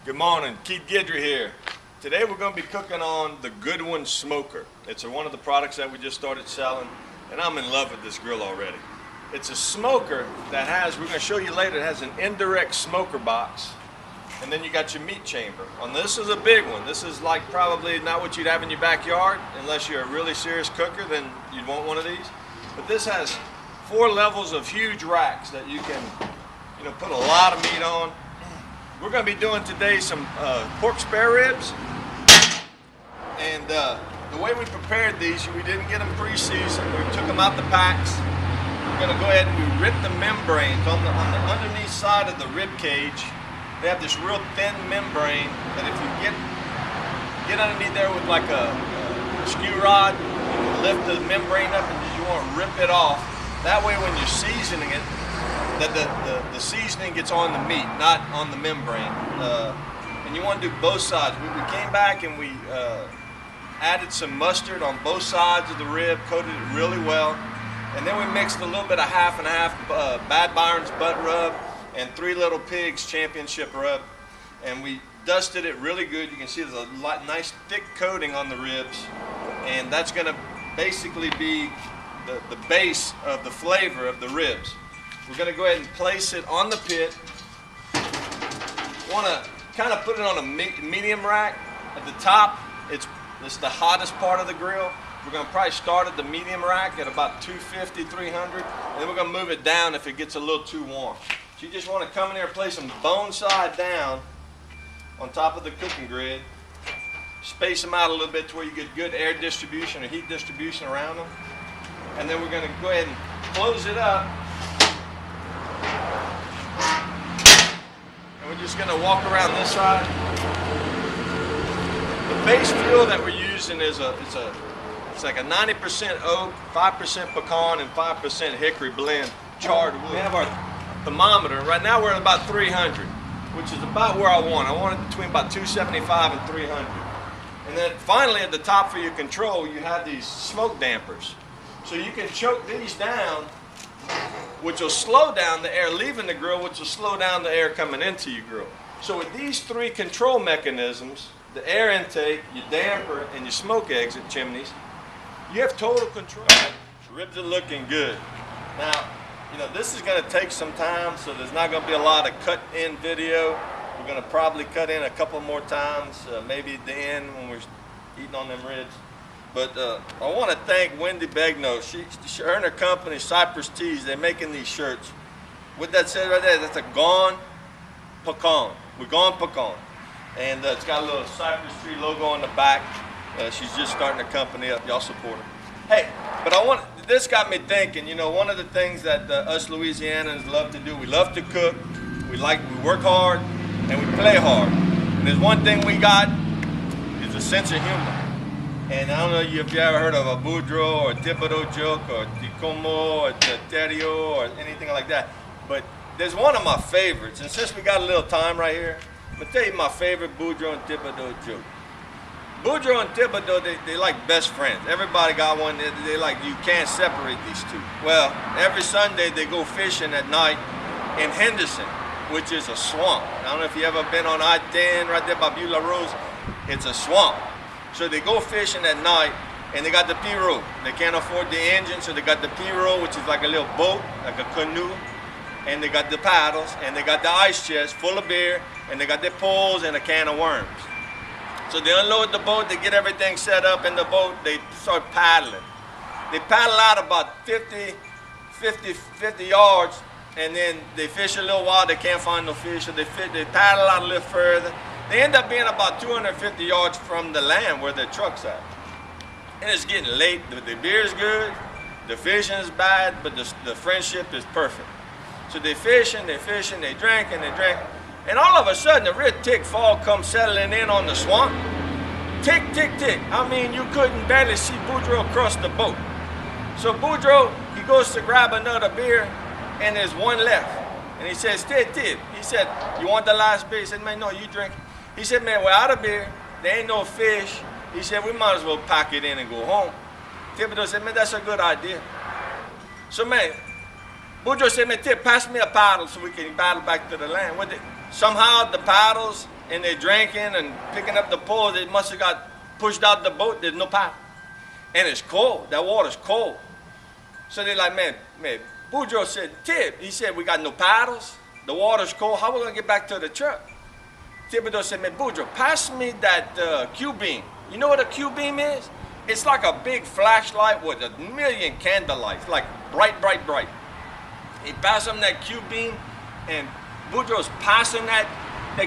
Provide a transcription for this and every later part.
Good morning, Keith Guidry here. Today we're going to be cooking on the Goodwin Smoker. It's one of the products that we just started selling, and I'm in love with this grill already. It's a smoker that has, we're going to show you later, it has an indirect smoker box, and then you got your meat chamber. This is a big one. This is like probably not what you'd have in your backyard, unless you're a really serious cooker, then you'd want one of these. But this has 4 levels of huge racks that you can, put a lot of meat on. We're going to be doing today some pork spare ribs, and the way we prepared these, we didn't get them pre-seasoned. We took them out the packs. We're going to go ahead and we rip the membranes on the underneath side of the rib cage. They have this real thin membrane that if you get underneath there with like a skew rod, you can lift the membrane up and you want to rip it off. That way when you're seasoning it, that the seasoning gets on the meat, not on the membrane. And you want to do both sides. We came back and we added some mustard on both sides of the rib, coated it really well. And then we mixed a little bit of half and half Bad Byron's butt rub and 3 Little Pigs championship rub. And we dusted it really good. You can see there's a nice thick coating on the ribs. And that's going to basically be the base of the flavor of the ribs. We're going to go ahead and place it on the pit. Want to kind of put it on a medium rack. At the top, it's the hottest part of the grill. We're going to probably start at the medium rack at about 250, 300, and then we're going to move it down if it gets a little too warm. So you just want to come in here and place them bone side down on top of the cooking grid. Space them out a little bit to where you get good air distribution or heat distribution around them. And then we're going to go ahead and close it up. And we're just going to walk around this side. The base fuel that we're using is it's like a 90% oak, 5% pecan, and 5% hickory blend charred wood. We have our thermometer. Right now we're at about 300, which is about where I want. I want it between about 275 and 300. And then finally at the top for your control, you have these smoke dampers. So you can choke these down, which will slow down the air leaving the grill, which will slow down the air coming into your grill. So with these 3 control mechanisms, the air intake, your damper, and your smoke exit chimneys, you have total control. Ribs are looking good. Now, this is going to take some time, so there's not going to be a lot of cut-in video. We're going to probably cut in a couple more times, maybe at the end when we're eating on them ribs. But I want to thank Wendy Begno. Her and her company, Cypress Tees, they're making these shirts. What that says right there, that's a Gone Pecan. We're Gone Pecan. And it's got a little Cypress Tree logo on the back. She's just starting a company up. Y'all support her. Hey, but this got me thinking, one of the things that us Louisianans love to do, we love to cook, we work hard, and we play hard. And there's one thing we got, is a sense of humor. And I don't know if you ever heard of a Boudreaux or a Thibodeau joke or Ticomo or Terio or anything like that. But there's one of my favorites. And since we got a little time right here, I'm going to tell you my favorite Boudreaux and Thibodeau joke. Boudreaux and Thibodeau, they like best friends. Everybody got one. They like, you can't separate these two. Well, every Sunday they go fishing at night in Henderson, which is a swamp. I don't know if you ever been on I-10 right there by Beulah Rose. It's a swamp. So they go fishing at night, and they got the pirogue. They can't afford the engine, so they got the pirogue, which is like a little boat, like a canoe. And they got the paddles, and they got the ice chest full of beer, and they got their poles and a can of worms. So they unload the boat, they get everything set up in the boat, they start paddling. They paddle out about 50 yards, and then they fish a little while, they can't find no fish, so they paddle out a little further. They end up being about 250 yards from the land where their truck's at. And it's getting late, the beer's good, the fishing is bad, but the friendship is perfect. So they fishing, they drink, and all of a sudden the red tick fall comes settling in on the swamp. Tick, tick, tick. I mean, you couldn't barely see Boudreaux across the boat. So Boudreaux, he goes to grab another beer, and there's one left. And he says, Tip. He said, you want the last beer? He said, man, no, you drink. He said, man, we're out of beer. There ain't no fish. He said, we might as well pack it in and go home. Thibodeau said, man, that's a good idea. So, man, Boudreaux said, man, Tip, pass me a paddle so we can paddle back to the land. Somehow the paddles, and they're drinking and picking up the pole, they must have got pushed out the boat. There's no paddle. And it's cold. That water's cold. So they're like, man, Boudreaux said, Tip, he said, we got no paddles. The water's cold. How are we going to get back to the truck? Thibodeau said, man, Boudreaux, pass me that Q-beam. You know what a Q-beam is? It's like a big flashlight with 1,000,000 candle lights, like bright, bright, bright. He passed him that Q-beam, and Boudreaux's passing that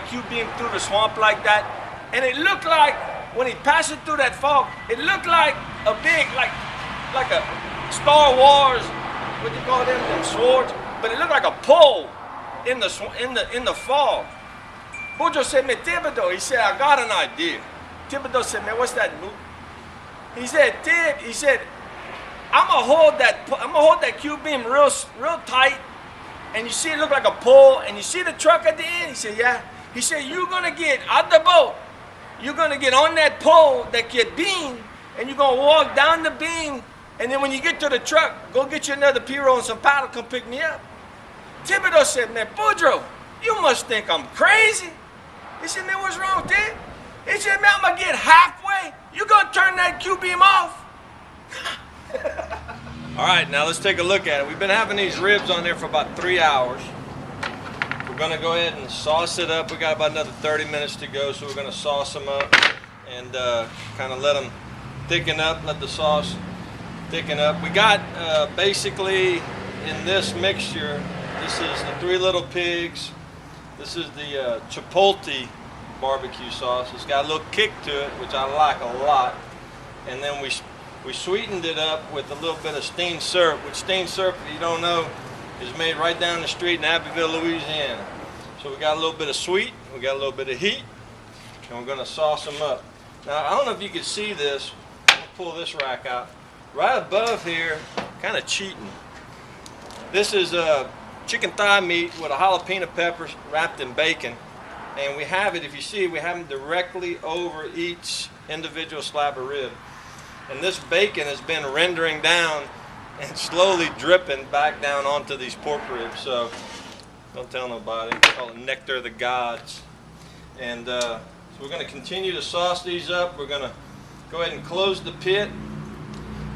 Q-beam through the swamp like that. And it looked like, when he passed it through that fog, it looked like a big, like a Star Wars, what do you call them swords? But it looked like a pole in the fog. Boudreaux said, man, Thibodeau, he said, I got an idea. Thibodeau said, man, what's that, Boo? He said, Tib, he said, I'm gonna hold that Q-beam real tight, and you see it look like a pole, and you see the truck at the end? He said, yeah. He said, you're gonna get out the boat, you're gonna get on that pole, that beam, and you're gonna walk down the beam, and then when you get to the truck, go get you another pirogue and some paddle, come pick me up. Thibodeau said, man, Boudreaux, you must think I'm crazy. He said, man, what's wrong with that? He said, man, I'm gonna get halfway. You gonna turn that Q-beam off? All right, now let's take a look at it. We've been having these ribs on there for about 3 hours. We're gonna go ahead and sauce it up. We got about another 30 minutes to go, so we're gonna sauce them up and kind of let them thicken up, let the sauce thicken up. We got basically in this mixture, this is the 3 Little Pigs. This is the Chipolte barbecue sauce. It's got a little kick to it, which I like a lot. And then we sweetened it up with a little bit of Steen syrup, which Steen syrup, if you don't know, is made right down the street in Abbeville, Louisiana. So we got a little bit of sweet, we got a little bit of heat, and we're gonna sauce them up. Now, I don't know if you can see this. I'll pull this rack out. Right above here, kind of cheating. This is chicken thigh meat with a jalapeno pepper wrapped in bacon. And we have it, if you see, we have them directly over each individual slab of rib. And this bacon has been rendering down and slowly dripping back down onto these pork ribs. So don't tell nobody. We call it nectar of the gods. And so we're going to continue to sauce these up. We're going to go ahead and close the pit.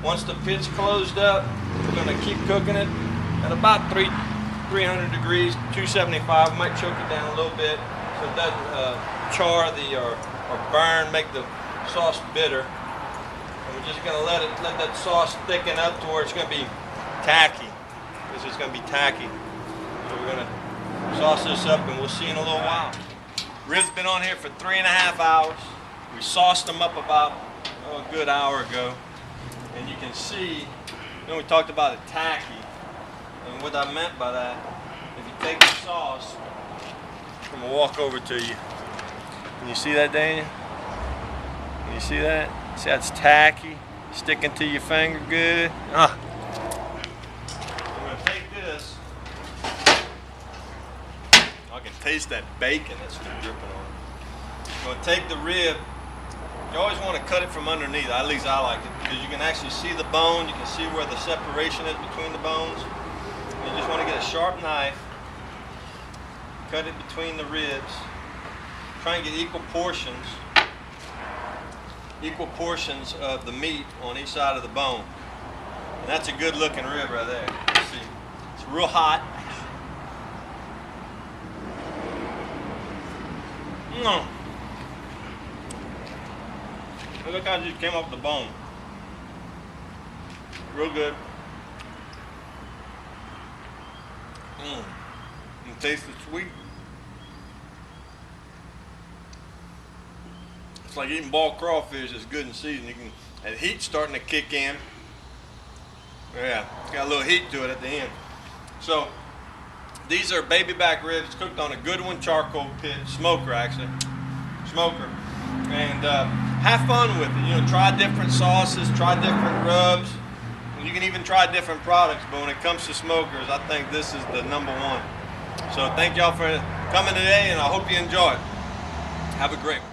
Once the pit's closed up, we're going to keep cooking it at about 300 degrees, 275. We might choke it down a little bit so it doesn't char or burn, make the sauce bitter. And we're just going to let that sauce thicken up to where it's going to be tacky. This is going to be tacky. So we're going to sauce this up, and we'll see in a little while. Ribs been on here for 3.5 hours. We sauced them up about a good hour ago. And you can see, we talked about it tacky. And what I meant by that, if you take the sauce, I'm going to walk over to you. Can you see that, Daniel? Can you see that? See how it's tacky, sticking to your finger good? I'm going to take this. I can taste that bacon that's dripping on it. I'm going to take the rib. You always want to cut it from underneath, at least I like it, because you can actually see the bone, you can see where the separation is between the bones. You just want to get a sharp knife, cut it between the ribs, try and get equal portions of the meat on each side of the bone. And that's a good looking rib right there. You see, it's real hot. Look how it just came off the bone. Real good. And taste the sweet. It's like eating boiled crawfish. It's good and seasoned. That heat's starting to kick in. Yeah, it's got a little heat to it at the end. So these are baby back ribs cooked on a good one, charcoal pit, smoker actually, smoker. And have fun with it. Try different sauces, try different rubs. And you can even try different products, but when it comes to smokers, I think this is the #1. So thank y'all for coming today, and I hope you enjoy it. Have a great one.